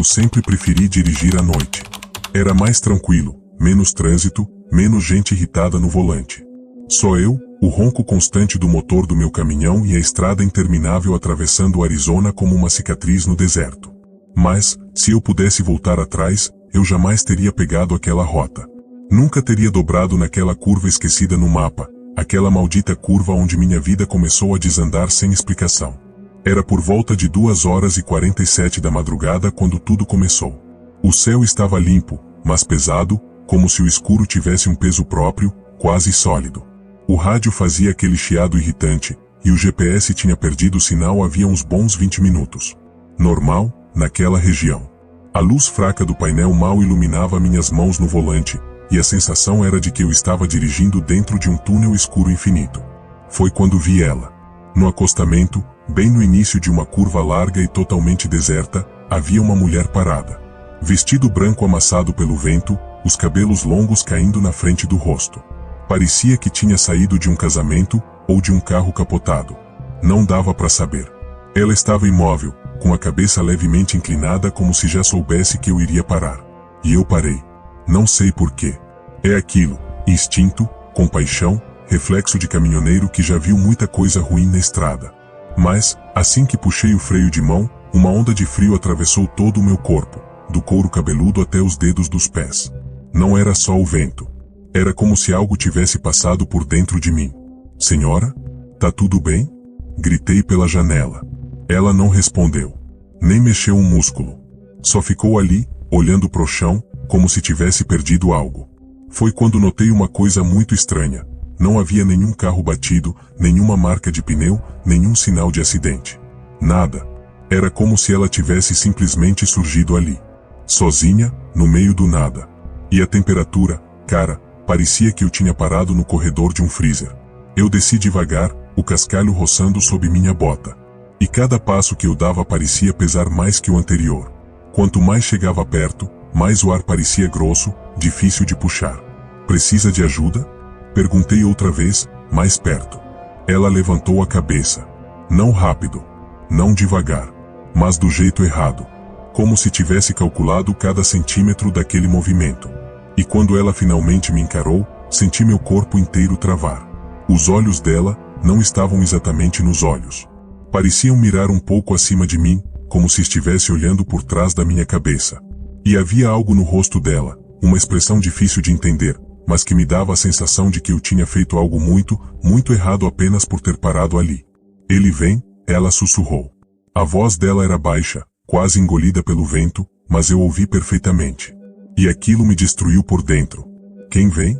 Eu sempre preferi dirigir à noite. Era mais tranquilo, menos trânsito, menos gente irritada no volante. Só eu, o ronco constante do motor do meu caminhão e a estrada interminável atravessando o Arizona como uma cicatriz no deserto. Mas, se eu pudesse voltar atrás, eu jamais teria pegado aquela rota. Nunca teria dobrado naquela curva esquecida no mapa, aquela maldita curva onde minha vida começou a desandar sem explicação. Era por volta de 2h47 da madrugada quando tudo começou. O céu estava limpo, mas pesado, como se o escuro tivesse um peso próprio, quase sólido. O rádio fazia aquele chiado irritante, e o GPS tinha perdido o sinal havia uns bons 20 minutos. Normal, naquela região. A luz fraca do painel mal iluminava minhas mãos no volante, e a sensação era de que eu estava dirigindo dentro de um túnel escuro infinito. Foi quando vi ela. No acostamento, bem no início de uma curva larga e totalmente deserta, havia uma mulher parada. Vestido branco amassado pelo vento, os cabelos longos caindo na frente do rosto. Parecia que tinha saído de um casamento, ou de um carro capotado. Não dava para saber. Ela estava imóvel, com a cabeça levemente inclinada como se já soubesse que eu iria parar. E eu parei. Não sei porquê. É aquilo, instinto, compaixão, reflexo de caminhoneiro que já viu muita coisa ruim na estrada. Mas, assim que puxei o freio de mão, uma onda de frio atravessou todo o meu corpo, do couro cabeludo até os dedos dos pés. Não era só o vento. Era como se algo tivesse passado por dentro de mim. Senhora? Tá tudo bem? Gritei pela janela. Ela não respondeu. Nem mexeu um músculo. Só ficou ali, olhando pro chão, como se tivesse perdido algo. Foi quando notei uma coisa muito estranha. Não havia nenhum carro batido, nenhuma marca de pneu, nenhum sinal de acidente. Nada. Era como se ela tivesse simplesmente surgido ali. Sozinha, no meio do nada. E a temperatura, cara, parecia que eu tinha parado no corredor de um freezer. Eu desci devagar, o cascalho roçando sob minha bota. E cada passo que eu dava parecia pesar mais que o anterior. Quanto mais chegava perto, mais o ar parecia grosso, difícil de puxar. Precisa de ajuda? Perguntei outra vez, mais perto. Ela levantou a cabeça. Não rápido. Não devagar. Mas do jeito errado. Como se tivesse calculado cada centímetro daquele movimento. E quando ela finalmente me encarou, senti meu corpo inteiro travar. Os olhos dela não estavam exatamente nos olhos. Pareciam mirar um pouco acima de mim, como se estivesse olhando por trás da minha cabeça. E havia algo no rosto dela, uma expressão difícil de entender, mas que me dava a sensação de que eu tinha feito algo muito, muito errado apenas por ter parado ali. Ele vem, ela sussurrou. A voz dela era baixa, quase engolida pelo vento, mas eu ouvi perfeitamente. E aquilo me destruiu por dentro. Quem vem?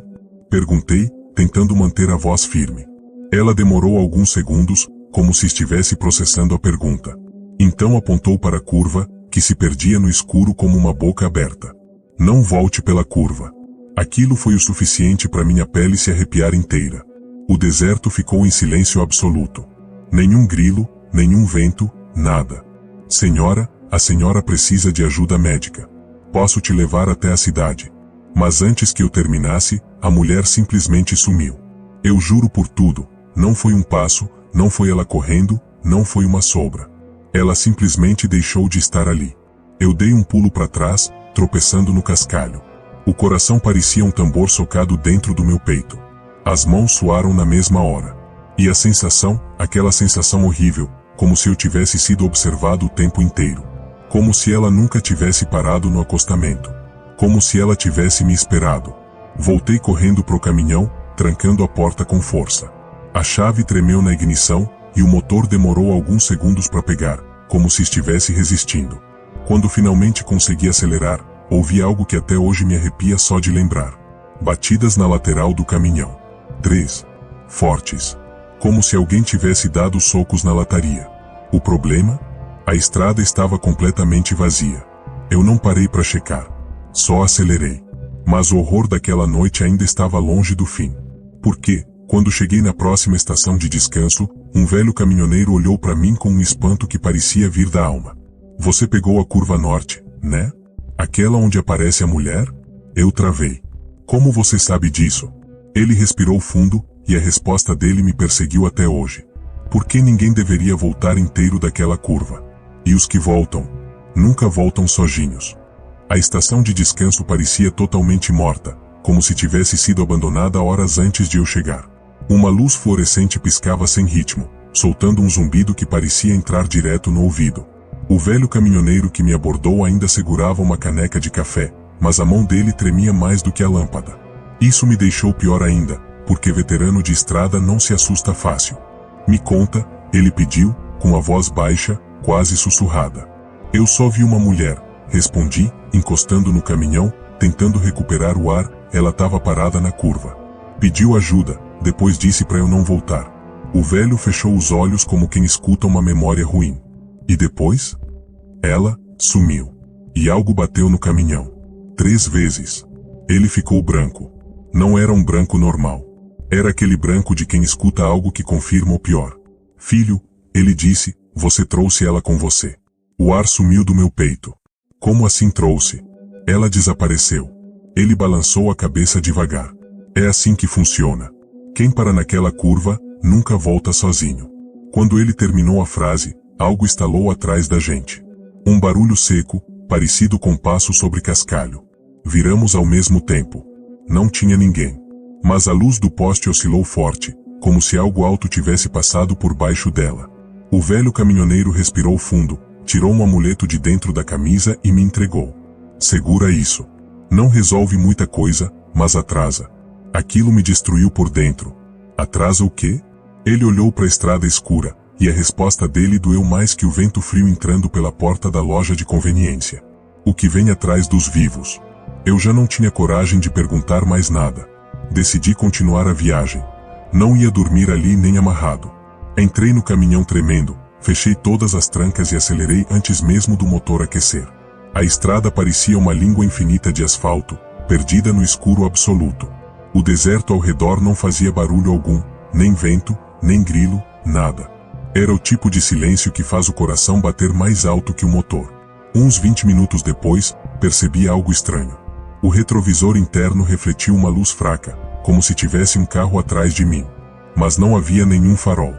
Perguntei, tentando manter a voz firme. Ela demorou alguns segundos, como se estivesse processando a pergunta. Então apontou para a curva, que se perdia no escuro como uma boca aberta. Não volte pela curva. Aquilo foi o suficiente para minha pele se arrepiar inteira. O deserto ficou em silêncio absoluto. Nenhum grilo, nenhum vento, nada. Senhora, a senhora precisa de ajuda médica. Posso te levar até a cidade. Mas antes que eu terminasse, a mulher simplesmente sumiu. Eu juro por tudo, não foi um passo, não foi ela correndo, não foi uma sombra. Ela simplesmente deixou de estar ali. Eu dei um pulo para trás, tropeçando no cascalho. O coração parecia um tambor socado dentro do meu peito. As mãos suaram na mesma hora. E a sensação, aquela sensação horrível, como se eu tivesse sido observado o tempo inteiro. Como se ela nunca tivesse parado no acostamento. Como se ela tivesse me esperado. Voltei correndo pro caminhão, trancando a porta com força. A chave tremeu na ignição, e o motor demorou alguns segundos para pegar, como se estivesse resistindo. Quando finalmente consegui acelerar, ouvi algo que até hoje me arrepia só de lembrar. Batidas na lateral do caminhão. 3. Fortes. Como se alguém tivesse dado socos na lataria. O problema? A estrada estava completamente vazia. Eu não parei para checar. Só acelerei. Mas o horror daquela noite ainda estava longe do fim. Porque, quando cheguei na próxima estação de descanso, um velho caminhoneiro olhou para mim com um espanto que parecia vir da alma. Você pegou a curva norte, né? Aquela onde aparece a mulher? Eu travei. Como você sabe disso? Ele respirou fundo, e a resposta dele me perseguiu até hoje. Por que ninguém deveria voltar inteiro daquela curva? E os que voltam? Nunca voltam sozinhos. A estação de descanso parecia totalmente morta, como se tivesse sido abandonada horas antes de eu chegar. Uma luz fluorescente piscava sem ritmo, soltando um zumbido que parecia entrar direto no ouvido. O velho caminhoneiro que me abordou ainda segurava uma caneca de café, mas a mão dele tremia mais do que a lâmpada. Isso me deixou pior ainda, porque veterano de estrada não se assusta fácil. Me conta, ele pediu, com a voz baixa, quase sussurrada. Eu só vi uma mulher, respondi, encostando no caminhão, tentando recuperar o ar. Ela estava parada na curva. Pediu ajuda, depois disse para eu não voltar. O velho fechou os olhos como quem escuta uma memória ruim. E depois? Ela sumiu. E algo bateu no caminhão. 3 vezes. Ele ficou branco. Não era um branco normal. Era aquele branco de quem escuta algo que confirma o pior. Filho, ele disse, você trouxe ela com você. O ar sumiu do meu peito. Como assim trouxe? Ela desapareceu. Ele balançou a cabeça devagar. É assim que funciona. Quem para naquela curva, nunca volta sozinho. Quando ele terminou a frase, algo estalou atrás da gente. Um barulho seco, parecido com passo sobre cascalho. Viramos ao mesmo tempo. Não tinha ninguém. Mas a luz do poste oscilou forte, como se algo alto tivesse passado por baixo dela. O velho caminhoneiro respirou fundo, tirou um amuleto de dentro da camisa e me entregou. Segura isso. Não resolve muita coisa, mas atrasa. Aquilo me destruiu por dentro. Atrasa o quê? Ele olhou para a estrada escura, e a resposta dele doeu mais que o vento frio entrando pela porta da loja de conveniência. O que vem atrás dos vivos? Eu já não tinha coragem de perguntar mais nada. Decidi continuar a viagem. Não ia dormir ali nem amarrado. Entrei no caminhão tremendo, fechei todas as trancas e acelerei antes mesmo do motor aquecer. A estrada parecia uma língua infinita de asfalto, perdida no escuro absoluto. O deserto ao redor não fazia barulho algum, nem vento, nem grilo, nada. Era o tipo de silêncio que faz o coração bater mais alto que o motor. Uns 20 minutos depois, percebi algo estranho. O retrovisor interno refletiu uma luz fraca, como se tivesse um carro atrás de mim. Mas não havia nenhum farol.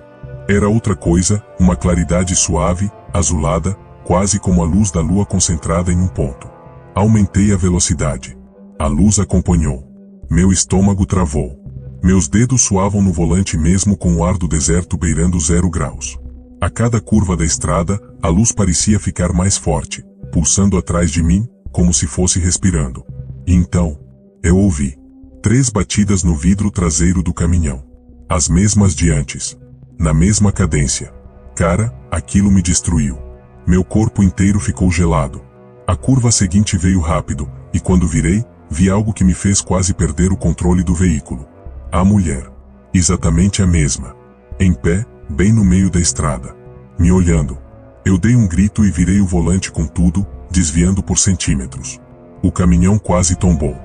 Era outra coisa, uma claridade suave, azulada, quase como a luz da lua concentrada em um ponto. Aumentei a velocidade. A luz acompanhou. Meu estômago travou. Meus dedos suavam no volante mesmo com o ar do deserto beirando 0 graus. A cada curva da estrada, a luz parecia ficar mais forte, pulsando atrás de mim, como se fosse respirando. E então, eu ouvi 3 batidas no vidro traseiro do caminhão. As mesmas de antes. Na mesma cadência. Cara, aquilo me destruiu. Meu corpo inteiro ficou gelado. A curva seguinte veio rápido, e quando virei, vi algo que me fez quase perder o controle do veículo. A mulher. Exatamente a mesma. Em pé, bem no meio da estrada. Me olhando. Eu dei um grito e virei o volante com tudo, desviando por centímetros. O caminhão quase tombou.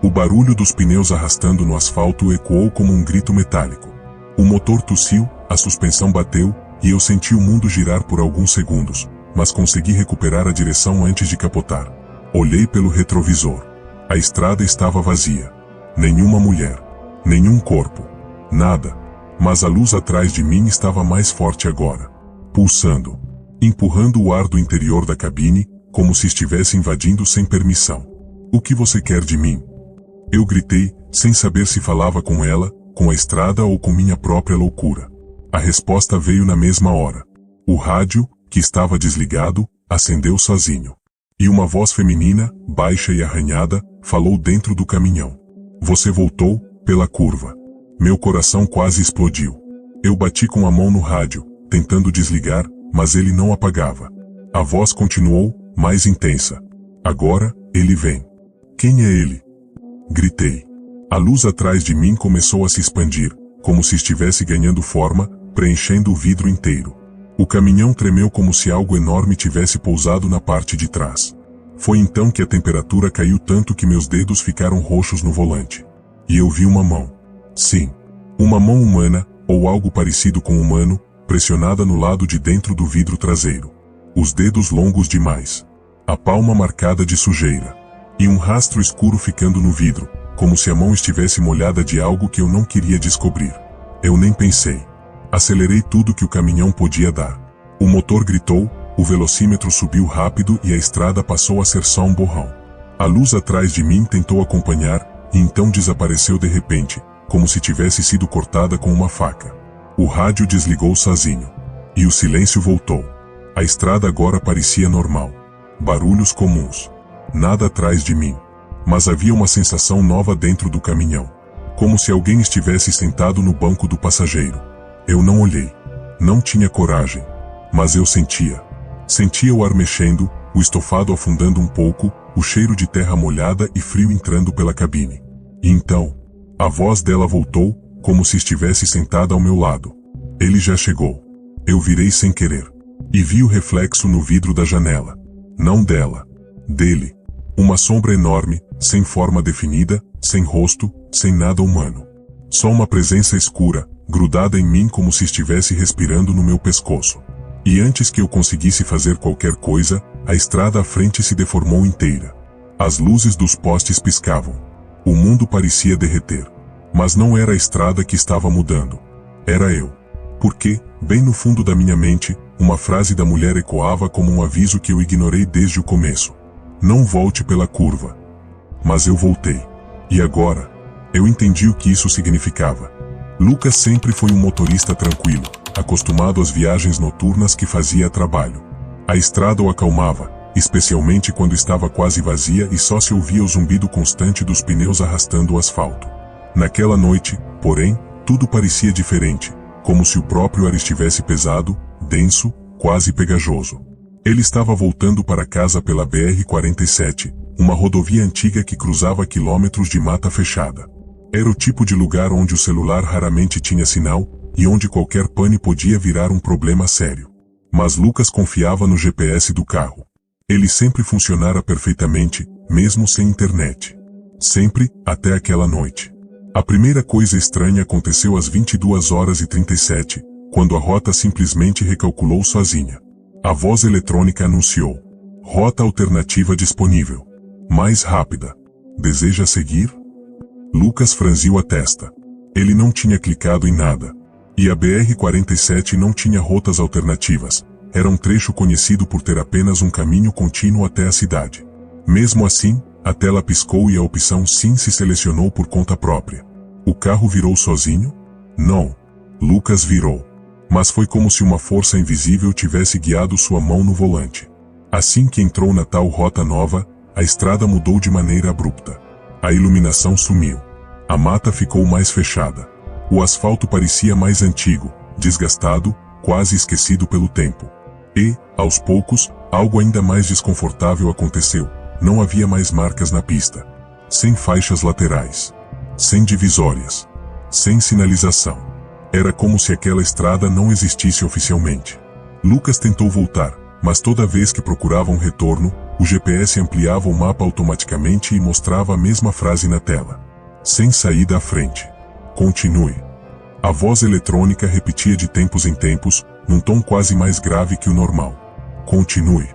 O barulho dos pneus arrastando no asfalto ecoou como um grito metálico. O motor tossiu, a suspensão bateu, e eu senti o mundo girar por alguns segundos, mas consegui recuperar a direção antes de capotar. Olhei pelo retrovisor. A estrada estava vazia. Nenhuma mulher. Nenhum corpo. Nada. Mas a luz atrás de mim estava mais forte agora. Pulsando. Empurrando o ar do interior da cabine, como se estivesse invadindo sem permissão. O que você quer de mim? Eu gritei, sem saber se falava com ela, com a estrada ou com minha própria loucura. A resposta veio na mesma hora. O rádio, que estava desligado, acendeu sozinho. E uma voz feminina, baixa e arranhada, falou dentro do caminhão. Você voltou, pela curva. Meu coração quase explodiu. Eu bati com a mão no rádio, tentando desligar, mas ele não apagava. A voz continuou, mais intensa. Agora, ele vem. Quem é ele? Gritei. A luz atrás de mim começou a se expandir, como se estivesse ganhando forma, preenchendo o vidro inteiro. O caminhão tremeu como se algo enorme tivesse pousado na parte de trás. Foi então que a temperatura caiu tanto que meus dedos ficaram roxos no volante. E eu vi uma mão. Sim, uma mão humana, ou algo parecido com humano, pressionada no lado de dentro do vidro traseiro. Os dedos longos demais. A palma marcada de sujeira. E um rastro escuro ficando no vidro, como se a mão estivesse molhada de algo que eu não queria descobrir. Eu nem pensei. Acelerei tudo que o caminhão podia dar. O motor gritou, O velocímetro subiu rápido e a estrada passou a ser só um borrão. A luz atrás de mim tentou acompanhar, e então desapareceu de repente, como se tivesse sido cortada com uma faca. O rádio desligou sozinho. E o silêncio voltou. A estrada agora parecia normal. Barulhos comuns. Nada atrás de mim. Mas havia uma sensação nova dentro do caminhão. Como se alguém estivesse sentado no banco do passageiro. Eu não olhei. Não tinha coragem. Mas eu sentia. Sentia o ar mexendo, o estofado afundando um pouco, o cheiro de terra molhada e frio entrando pela cabine. E então, a voz dela voltou, como se estivesse sentada ao meu lado. Ele já chegou. Eu virei sem querer. E vi o reflexo no vidro da janela. Não dela. Dele. Uma sombra enorme, sem forma definida, sem rosto, sem nada humano. Só uma presença escura, grudada em mim como se estivesse respirando no meu pescoço. E antes que eu conseguisse fazer qualquer coisa, a estrada à frente se deformou inteira. As luzes dos postes piscavam. O mundo parecia derreter. Mas não era a estrada que estava mudando. Era eu. Porque, bem no fundo da minha mente, uma frase da mulher ecoava como um aviso que eu ignorei desde o começo. Não volte pela curva. Mas eu voltei. E agora, eu entendi o que isso significava. Lucas sempre foi um motorista tranquilo, acostumado às viagens noturnas que fazia a trabalho. A estrada o acalmava, especialmente quando estava quase vazia e só se ouvia o zumbido constante dos pneus arrastando o asfalto. Naquela noite, porém, tudo parecia diferente, como se o próprio ar estivesse pesado, denso, quase pegajoso. Ele estava voltando para casa pela BR-47, uma rodovia antiga que cruzava quilômetros de mata fechada. Era o tipo de lugar onde o celular raramente tinha sinal, e onde qualquer pane podia virar um problema sério. Mas Lucas confiava no GPS do carro. Ele sempre funcionara perfeitamente, mesmo sem internet. Sempre, até aquela noite. A primeira coisa estranha aconteceu às 22h37, quando a rota simplesmente recalculou sozinha. A voz eletrônica anunciou: rota alternativa disponível. Mais rápida. Deseja seguir? Lucas franziu a testa. Ele não tinha clicado em nada. E a BR-47 não tinha rotas alternativas. Era um trecho conhecido por ter apenas um caminho contínuo até a cidade. Mesmo assim, a tela piscou e a opção Sim se selecionou por conta própria. O carro virou sozinho? Não. Lucas virou. Mas foi como se uma força invisível tivesse guiado sua mão no volante. Assim que entrou na tal rota nova, a estrada mudou de maneira abrupta. A iluminação sumiu. A mata ficou mais fechada. O asfalto parecia mais antigo, desgastado, quase esquecido pelo tempo. E, aos poucos, algo ainda mais desconfortável aconteceu. Não havia mais marcas na pista. Sem faixas laterais. Sem divisórias. Sem sinalização. Era como se aquela estrada não existisse oficialmente. Lucas tentou voltar, mas toda vez que procurava um retorno, o GPS ampliava o mapa automaticamente e mostrava a mesma frase na tela. Sem saída à frente. Continue. A voz eletrônica repetia de tempos em tempos, num tom quase mais grave que o normal. Continue.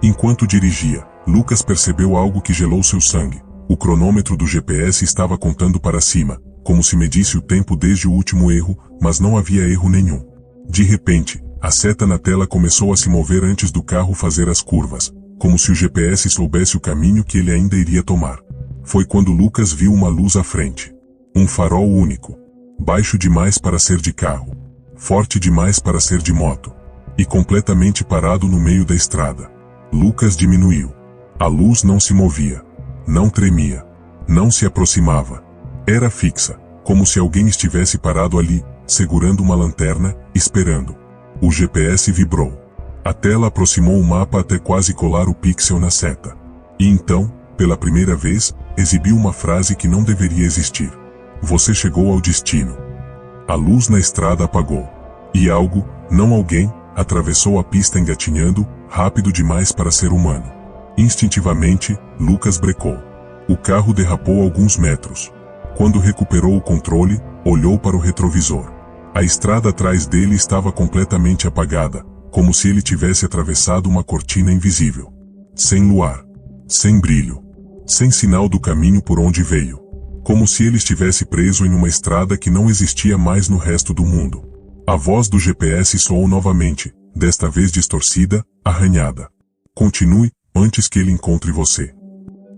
Enquanto dirigia, Lucas percebeu algo que gelou seu sangue. O cronômetro do GPS estava contando para cima, como se medisse o tempo desde o último erro, mas não havia erro nenhum. De repente, a seta na tela começou a se mover antes do carro fazer as curvas, como se o GPS soubesse o caminho que ele ainda iria tomar. Foi quando Lucas viu uma luz à frente. Um farol único. Baixo demais para ser de carro. Forte demais para ser de moto. E completamente parado no meio da estrada. Lucas diminuiu. A luz não se movia. Não tremia. Não se aproximava. Era fixa, como se alguém estivesse parado ali, segurando uma lanterna, esperando. O GPS vibrou. A tela aproximou o mapa até quase colar o pixel na seta. E então, pela primeira vez, exibiu uma frase que não deveria existir. Você chegou ao destino. A luz na estrada apagou. E algo, não alguém, atravessou a pista engatinhando, rápido demais para ser humano. Instintivamente, Lucas brecou. O carro derrapou alguns metros. Quando recuperou o controle, olhou para o retrovisor. A estrada atrás dele estava completamente apagada, como se ele tivesse atravessado uma cortina invisível. Sem luar. Sem brilho. Sem sinal do caminho por onde veio. Como se ele estivesse preso em uma estrada que não existia mais no resto do mundo. A voz do GPS soou novamente, desta vez distorcida, arranhada. Continue, antes que ele encontre você.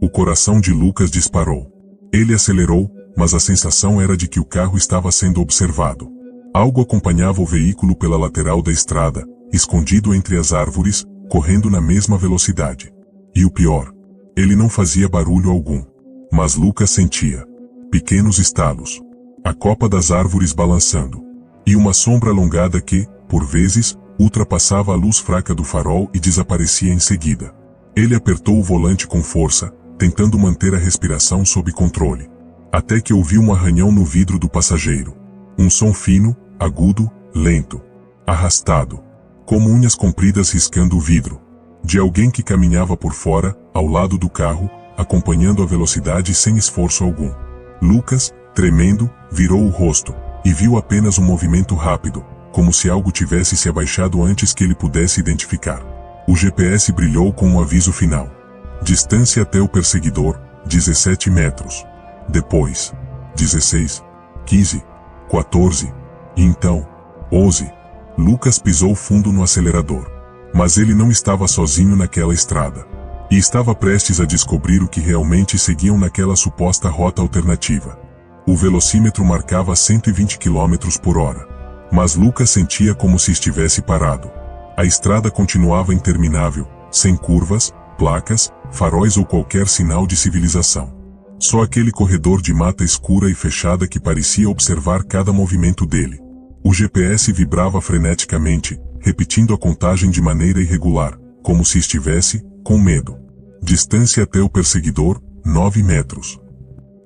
O coração de Lucas disparou. Ele acelerou, mas a sensação era de que o carro estava sendo observado. Algo acompanhava o veículo pela lateral da estrada, escondido entre as árvores, correndo na mesma velocidade. E o pior, ele não fazia barulho algum. Mas Lucas sentia pequenos estalos, a copa das árvores balançando, e uma sombra alongada que, por vezes, ultrapassava a luz fraca do farol e desaparecia em seguida. Ele apertou o volante com força, tentando manter a respiração sob controle. Até que ouviu um arranhão no vidro do passageiro. Um som fino, agudo, lento, arrastado, como unhas compridas riscando o vidro. De alguém que caminhava por fora, ao lado do carro, acompanhando a velocidade sem esforço algum. Lucas, tremendo, virou o rosto, e viu apenas um movimento rápido, como se algo tivesse se abaixado antes que ele pudesse identificar. O GPS brilhou com um aviso final. Distância até o perseguidor, 17 metros. Depois, 16, 15, 14, e então, 11. Lucas pisou fundo no acelerador. Mas ele não estava sozinho naquela estrada. E estava prestes a descobrir o que realmente seguiam naquela suposta rota alternativa. O velocímetro marcava 120 km por hora. Mas Lucas sentia como se estivesse parado. A estrada continuava interminável, sem curvas, placas, faróis ou qualquer sinal de civilização. Só aquele corredor de mata escura e fechada que parecia observar cada movimento dele. O GPS vibrava freneticamente, repetindo a contagem de maneira irregular, como se estivesse, com medo. Distância até o perseguidor, 9 metros.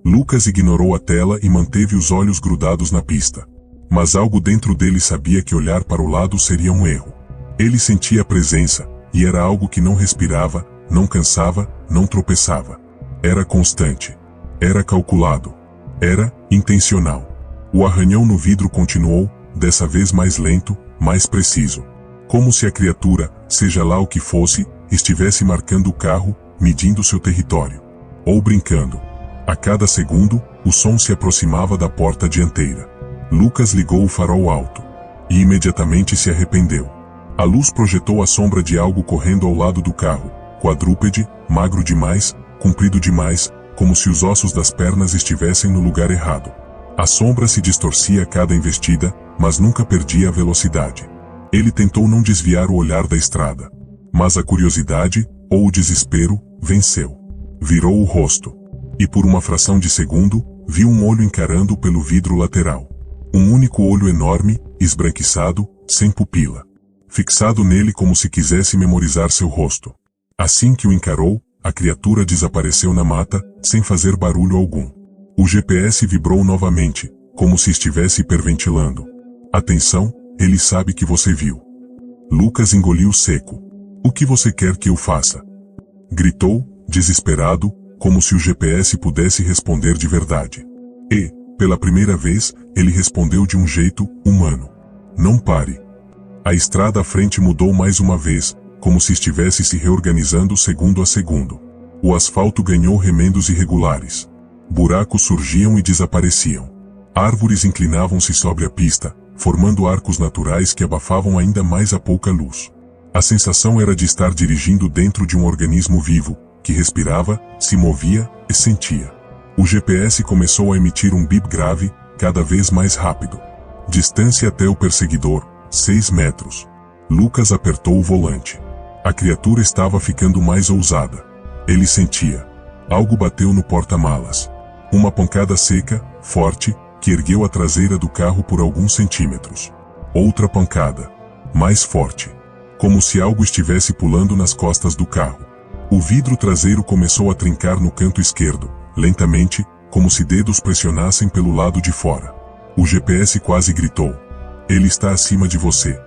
Lucas ignorou a tela e manteve os olhos grudados na pista. Mas algo dentro dele sabia que olhar para o lado seria um erro. Ele sentia a presença, e era algo que não respirava, não cansava, não tropeçava. Era constante. Era calculado. Era intencional. O arranhão no vidro continuou, dessa vez mais lento, mais preciso. Como se a criatura, seja lá o que fosse, estivesse marcando o carro, medindo seu território. Ou brincando. A cada segundo, o som se aproximava da porta dianteira. Lucas ligou o farol alto. E imediatamente se arrependeu. A luz projetou a sombra de algo correndo ao lado do carro, quadrúpede, magro demais, comprido demais, como se os ossos das pernas estivessem no lugar errado. A sombra se distorcia a cada investida, mas nunca perdia a velocidade. Ele tentou não desviar o olhar da estrada. Mas a curiosidade, ou o desespero, venceu. Virou o rosto. E por uma fração de segundo, viu um olho encarando pelo vidro lateral. Um único olho enorme, esbranquiçado, sem pupila. Fixado nele como se quisesse memorizar seu rosto. Assim que o encarou, a criatura desapareceu na mata, sem fazer barulho algum. O GPS vibrou novamente, como se estivesse hiperventilando. Atenção, ele sabe que você viu. Lucas engoliu seco. O que você quer que eu faça? Gritou, desesperado, como se o GPS pudesse responder de verdade. E, pela primeira vez, ele respondeu de um jeito humano. Não pare. A estrada à frente mudou mais uma vez, como se estivesse se reorganizando segundo a segundo. O asfalto ganhou remendos irregulares. Buracos surgiam e desapareciam. Árvores inclinavam-se sobre a pista, formando arcos naturais que abafavam ainda mais a pouca luz. A sensação era de estar dirigindo dentro de um organismo vivo, que respirava, se movia e sentia. O GPS começou a emitir um bip grave, cada vez mais rápido. Distância até o perseguidor, 6 metros. Lucas apertou o volante. A criatura estava ficando mais ousada. Ele sentia. Algo bateu no porta-malas. Uma pancada seca, forte, que ergueu a traseira do carro por alguns centímetros. Outra pancada. Mais forte. Como se algo estivesse pulando nas costas do carro. O vidro traseiro começou a trincar no canto esquerdo, lentamente, como se dedos pressionassem pelo lado de fora. O GPS quase gritou. Ele está acima de você.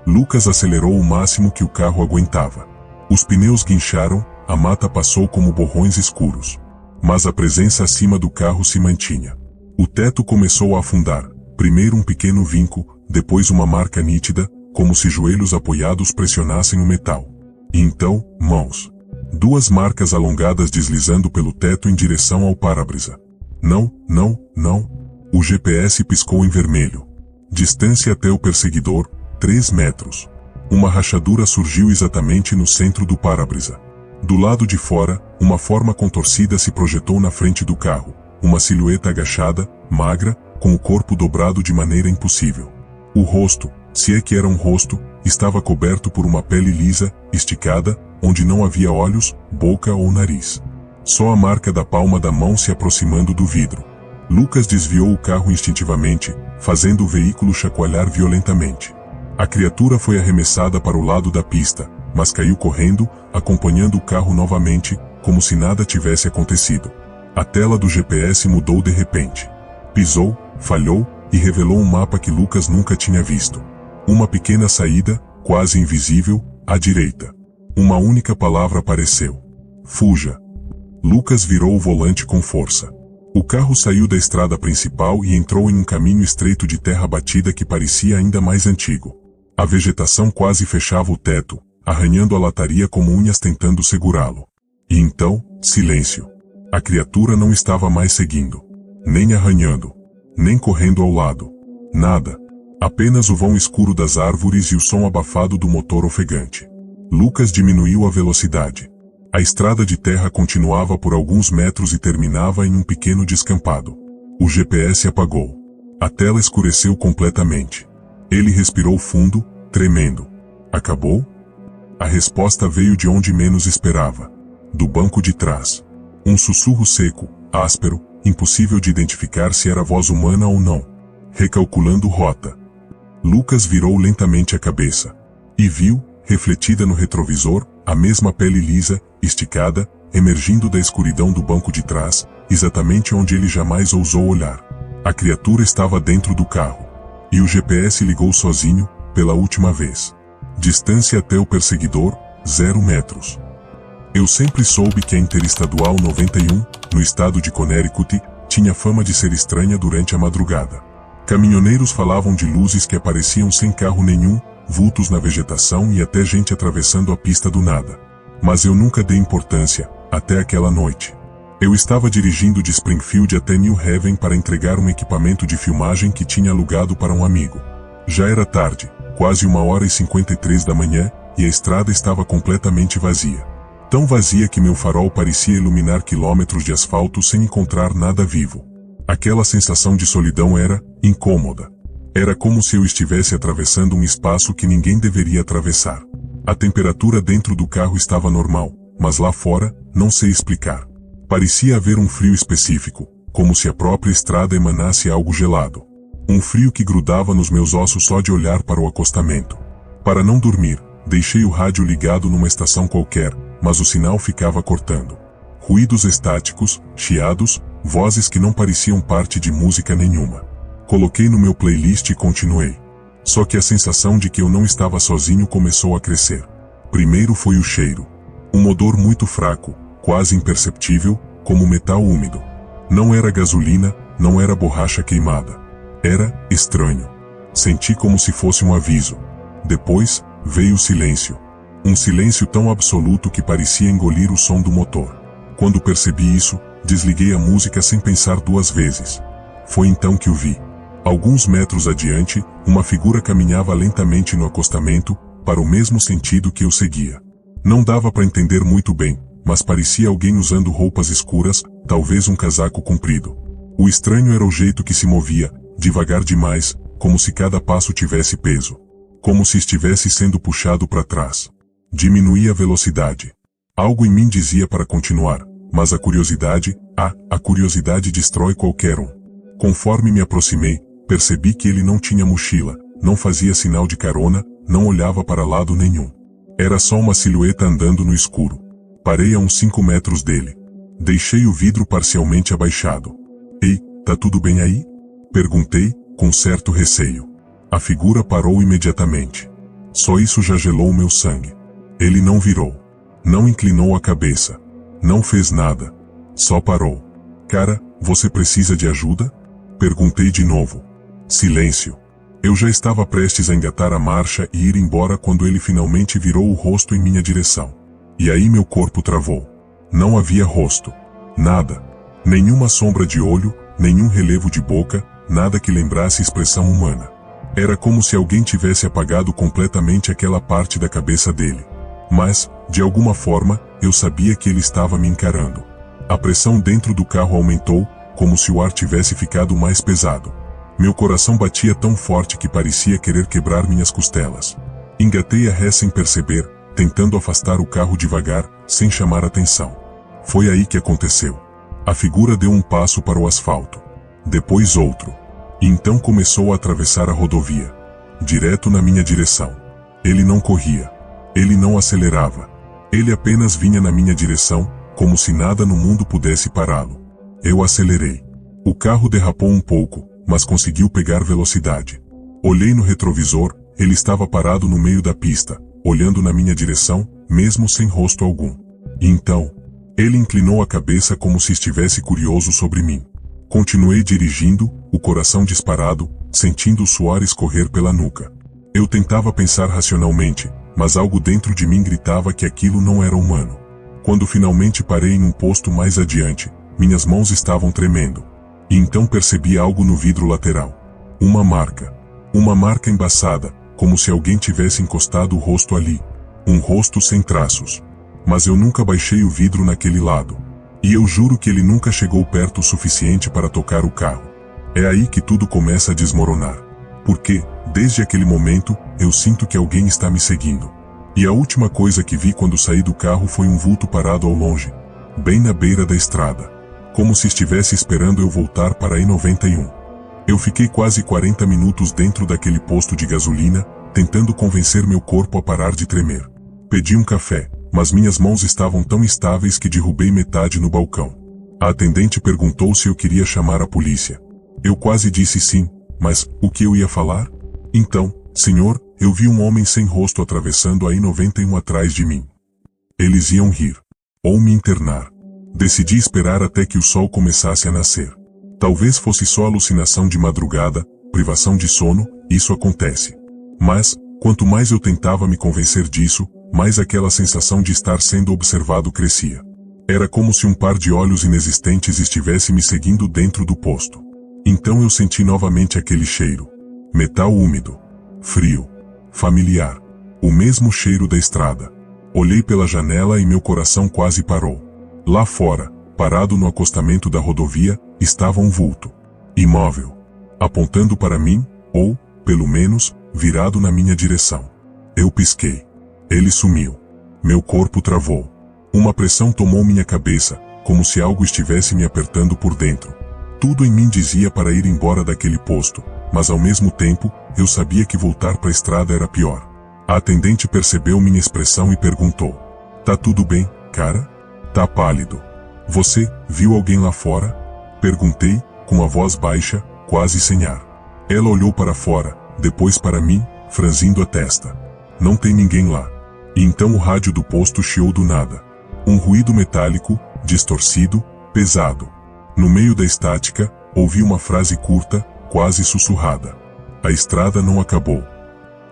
Lucas acelerou o máximo que o carro aguentava. Os pneus guincharam, a mata passou como borrões escuros. Mas a presença acima do carro se mantinha. O teto começou a afundar, primeiro um pequeno vinco, depois uma marca nítida, como se joelhos apoiados pressionassem o metal. E então, mãos. 2 marcas alongadas deslizando pelo teto em direção ao para-brisa. Não, não, não. O GPS piscou em vermelho. Distância até o perseguidor, 3 metros. Uma rachadura surgiu exatamente no centro do para-brisa. Do lado de fora, uma forma contorcida se projetou na frente do carro, uma silhueta agachada, magra, com o corpo dobrado de maneira impossível. O rosto, se é que era um rosto, estava coberto por uma pele lisa, esticada, onde não havia olhos, boca ou nariz. Só a marca da palma da mão se aproximando do vidro. Lucas desviou o carro instintivamente, fazendo o veículo chacoalhar violentamente. A criatura foi arremessada para o lado da pista, mas caiu correndo, acompanhando o carro novamente, como se nada tivesse acontecido. A tela do GPS mudou de repente. Pisou, falhou e revelou um mapa que Lucas nunca tinha visto. Uma pequena saída, quase invisível, à direita. Uma única palavra apareceu: fuja. Lucas virou o volante com força. O carro saiu da estrada principal e entrou em um caminho estreito de terra batida que parecia ainda mais antigo. A vegetação quase fechava o teto, arranhando a lataria como unhas tentando segurá-lo. E então, silêncio. A criatura não estava mais seguindo. Nem arranhando. Nem correndo ao lado. Nada. Apenas o vão escuro das árvores e o som abafado do motor ofegante. Lucas diminuiu a velocidade. A estrada de terra continuava por alguns metros e terminava em um pequeno descampado. O GPS apagou. A tela escureceu completamente. Ele respirou fundo, tremendo. Acabou? A resposta veio de onde menos esperava. Do banco de trás. Um sussurro seco, áspero, impossível de identificar se era voz humana ou não. Recalculando rota. Lucas virou lentamente a cabeça. E viu, refletida no retrovisor, a mesma pele lisa, esticada, emergindo da escuridão do banco de trás, exatamente onde ele jamais ousou olhar. A criatura estava dentro do carro. E o GPS ligou sozinho, pela última vez. Distância até o perseguidor, 0 metros. Eu sempre soube que a Interestadual 91, no estado de Connecticut, tinha fama de ser estranha durante a madrugada. Caminhoneiros falavam de luzes que apareciam sem carro nenhum, vultos na vegetação e até gente atravessando a pista do nada. Mas eu nunca dei importância, até aquela noite. Eu estava dirigindo de Springfield até New Haven para entregar um equipamento de filmagem que tinha alugado para um amigo. Já era tarde, quase 1h53 da manhã, e a estrada estava completamente vazia. Tão vazia que meu farol parecia iluminar quilômetros de asfalto sem encontrar nada vivo. Aquela sensação de solidão era incômoda. Era como se eu estivesse atravessando um espaço que ninguém deveria atravessar. A temperatura dentro do carro estava normal, mas lá fora, não sei explicar. Parecia haver um frio específico, como se a própria estrada emanasse algo gelado. Um frio que grudava nos meus ossos só de olhar para o acostamento. Para não dormir, deixei o rádio ligado numa estação qualquer, mas o sinal ficava cortando. Ruídos estáticos, chiados, vozes que não pareciam parte de música nenhuma. Coloquei no meu playlist e continuei. Só que a sensação de que eu não estava sozinho começou a crescer. Primeiro foi o cheiro. Um odor muito fraco, quase imperceptível, como metal úmido. Não era gasolina, não era borracha queimada. Era estranho. Senti como se fosse um aviso. Depois, veio o silêncio. Um silêncio tão absoluto que parecia engolir o som do motor. Quando percebi isso, desliguei a música sem pensar 2 vezes. Foi então que o vi. Alguns metros adiante, uma figura caminhava lentamente no acostamento, para o mesmo sentido que eu seguia. Não dava para entender muito bem, mas parecia alguém usando roupas escuras, talvez um casaco comprido. O estranho era o jeito que se movia, devagar demais, como se cada passo tivesse peso. Como se estivesse sendo puxado para trás. Diminuí a velocidade. Algo em mim dizia para continuar, mas a curiosidade destrói qualquer um. Conforme me aproximei, percebi que ele não tinha mochila, não fazia sinal de carona, não olhava para lado nenhum. Era só uma silhueta andando no escuro. Parei a uns 5 metros dele. Deixei o vidro parcialmente abaixado. Ei, tá tudo bem aí? Perguntei, com certo receio. A figura parou imediatamente. Só isso já gelou o meu sangue. Ele não virou. Não inclinou a cabeça. Não fez nada. Só parou. Cara, você precisa de ajuda? Perguntei de novo. Silêncio. Eu já estava prestes a engatar a marcha e ir embora quando ele finalmente virou o rosto em minha direção. E aí meu corpo travou. Não havia rosto. Nada. Nenhuma sombra de olho, nenhum relevo de boca, nada que lembrasse expressão humana. Era como se alguém tivesse apagado completamente aquela parte da cabeça dele. Mas, de alguma forma, eu sabia que ele estava me encarando. A pressão dentro do carro aumentou, como se o ar tivesse ficado mais pesado. Meu coração batia tão forte que parecia querer quebrar minhas costelas. Engatei a ré sem perceber, tentando afastar o carro devagar, sem chamar atenção. Foi aí que aconteceu. A figura deu um passo para o asfalto. Depois outro. E então começou a atravessar a rodovia. Direto na minha direção. Ele não corria. Ele não acelerava. Ele apenas vinha na minha direção, como se nada no mundo pudesse pará-lo. Eu acelerei. O carro derrapou um pouco, mas conseguiu pegar velocidade. Olhei no retrovisor, ele estava parado no meio da pista, olhando na minha direção, mesmo sem rosto algum. E então, ele inclinou a cabeça como se estivesse curioso sobre mim. Continuei dirigindo, o coração disparado, sentindo o suor escorrer pela nuca. Eu tentava pensar racionalmente, mas algo dentro de mim gritava que aquilo não era humano. Quando finalmente parei em um posto mais adiante, minhas mãos estavam tremendo. E então percebi algo no vidro lateral. Uma marca. Uma marca embaçada, como se alguém tivesse encostado o rosto ali. Um rosto sem traços. Mas eu nunca baixei o vidro naquele lado. E eu juro que ele nunca chegou perto o suficiente para tocar o carro. É aí que tudo começa a desmoronar. Porque, desde aquele momento, eu sinto que alguém está me seguindo. E a última coisa que vi quando saí do carro foi um vulto parado ao longe, bem na beira da estrada. Como se estivesse esperando eu voltar para a E91. Eu fiquei quase 40 minutos dentro daquele posto de gasolina, tentando convencer meu corpo a parar de tremer. Pedi um café, mas minhas mãos estavam tão estáveis que derrubei metade no balcão. A atendente perguntou se eu queria chamar a polícia. Eu quase disse sim, mas o que eu ia falar? Então, senhor, eu vi um homem sem rosto atravessando a I-91 atrás de mim. Eles iam rir. Ou me internar. Decidi esperar até que o sol começasse a nascer. Talvez fosse só alucinação de madrugada, privação de sono, isso acontece. Mas, quanto mais eu tentava me convencer disso, mais aquela sensação de estar sendo observado crescia. Era como se um par de olhos inexistentes estivesse me seguindo dentro do posto. Então eu senti novamente aquele cheiro. Metal úmido. Frio. Familiar. O mesmo cheiro da estrada. Olhei pela janela e meu coração quase parou. Lá fora, parado no acostamento da rodovia, estava um vulto. Imóvel. Apontando para mim, ou, pelo menos, virado na minha direção. Eu pisquei. Ele sumiu. Meu corpo travou. Uma pressão tomou minha cabeça, como se algo estivesse me apertando por dentro. Tudo em mim dizia para ir embora daquele posto, mas ao mesmo tempo, eu sabia que voltar para a estrada era pior. A atendente percebeu minha expressão e perguntou: "Tá tudo bem, cara? Tá pálido. Você viu alguém lá fora?" Perguntei, com a voz baixa, quase sem ar. Ela olhou para fora, depois para mim, franzindo a testa. "Não tem ninguém lá." E então o rádio do posto chiou do nada. Um ruído metálico, distorcido, pesado. No meio da estática, ouvi uma frase curta, quase sussurrada. "A estrada não acabou."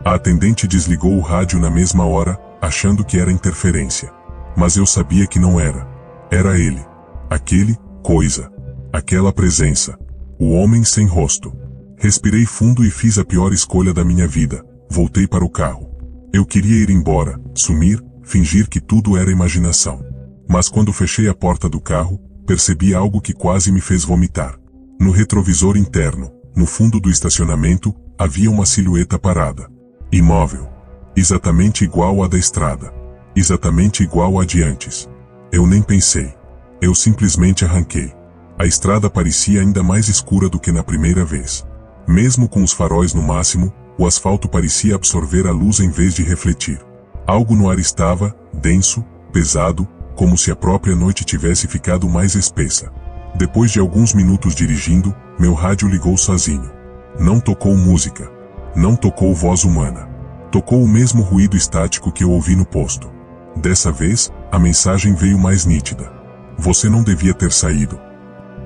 A atendente desligou o rádio na mesma hora, achando que era interferência. Mas eu sabia que não era. Era ele. Aquele, coisa. Aquela presença. O homem sem rosto. Respirei fundo e fiz a pior escolha da minha vida. Voltei para o carro. Eu queria ir embora, sumir, fingir que tudo era imaginação. Mas quando fechei a porta do carro, percebi algo que quase me fez vomitar. No retrovisor interno, no fundo do estacionamento, havia uma silhueta parada. Imóvel. Exatamente igual à da estrada. Exatamente igual à de antes. Eu nem pensei. Eu simplesmente arranquei. A estrada parecia ainda mais escura do que na primeira vez. Mesmo com os faróis no máximo, o asfalto parecia absorver a luz em vez de refletir. Algo no ar estava, denso, pesado, como se a própria noite tivesse ficado mais espessa. Depois de alguns minutos dirigindo, meu rádio ligou sozinho. Não tocou música. Não tocou voz humana. Tocou o mesmo ruído estático que eu ouvi no posto. Dessa vez, a mensagem veio mais nítida. "Você não devia ter saído."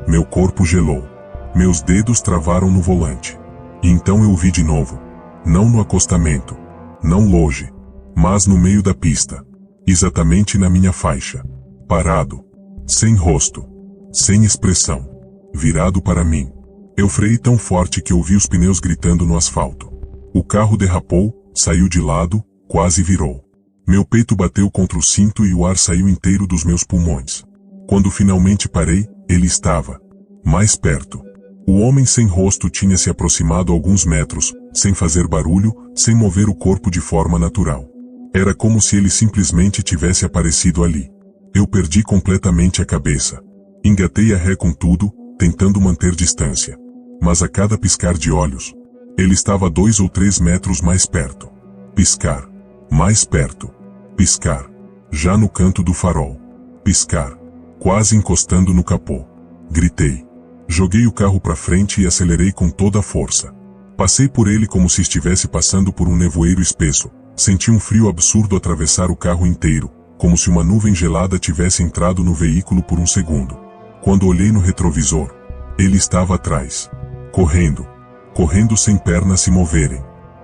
Meu corpo gelou. Meus dedos travaram no volante. E então eu ouvi de novo. Não no acostamento. Não longe. Mas no meio da pista. Exatamente na minha faixa. Parado. Sem rosto. Sem expressão. Virado para mim. Eu freiei tão forte que ouvi os pneus gritando no asfalto. O carro derrapou, saiu de lado, quase virou. Meu peito bateu contra o cinto e o ar saiu inteiro dos meus pulmões. Quando finalmente parei, ele estava mais perto. O homem sem rosto tinha se aproximado alguns metros, sem fazer barulho, sem mover o corpo de forma natural. Era como se ele simplesmente tivesse aparecido ali. Eu perdi completamente a cabeça. Engatei a ré com tudo, tentando manter distância. Mas a cada piscar de olhos, ele estava 2 ou 3 metros mais perto. Piscar. Mais perto. Piscar. Já no canto do farol. Piscar. Quase encostando no capô. Gritei. Joguei o carro para frente e acelerei com toda a força. Passei por ele como se estivesse passando por um nevoeiro espesso. Senti um frio absurdo atravessar o carro inteiro, como se uma nuvem gelada tivesse entrado no veículo por um segundo. Quando olhei no retrovisor, ele estava atrás. Correndo. Correndo sem pernas se moverem.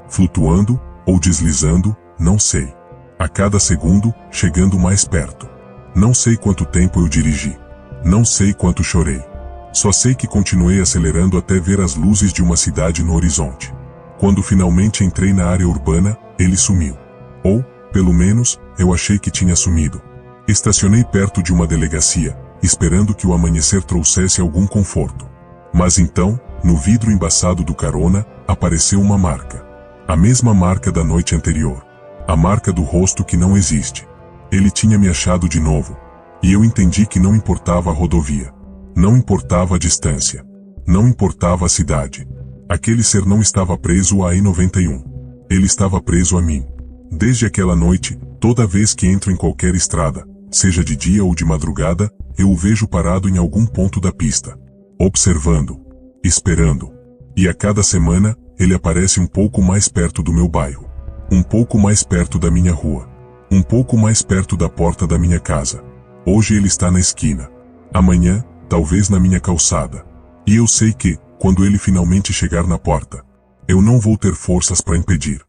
Flutuando, ou deslizando, não sei. A cada segundo, chegando mais perto. Não sei quanto tempo eu dirigi. Não sei quanto chorei. Só sei que continuei acelerando até ver as luzes de uma cidade no horizonte. Quando finalmente entrei na área urbana, ele sumiu. Ou, pelo menos, eu achei que tinha sumido. Estacionei perto de uma delegacia, esperando que o amanhecer trouxesse algum conforto. Mas então, no vidro embaçado do carona, apareceu uma marca. A mesma marca da noite anterior. A marca do rosto que não existe. Ele tinha me achado de novo. E eu entendi que não importava a rodovia. Não importava a distância. Não importava a cidade. Aquele ser não estava preso à I-91. Ele estava preso a mim. Desde aquela noite, toda vez que entro em qualquer estrada, seja de dia ou de madrugada, eu o vejo parado em algum ponto da pista. Observando. Esperando. E a cada semana, ele aparece um pouco mais perto do meu bairro. Um pouco mais perto da minha rua. Um pouco mais perto da porta da minha casa. Hoje ele está na esquina. Amanhã, talvez na minha calçada. E eu sei que, quando ele finalmente chegar na porta, eu não vou ter forças para impedir.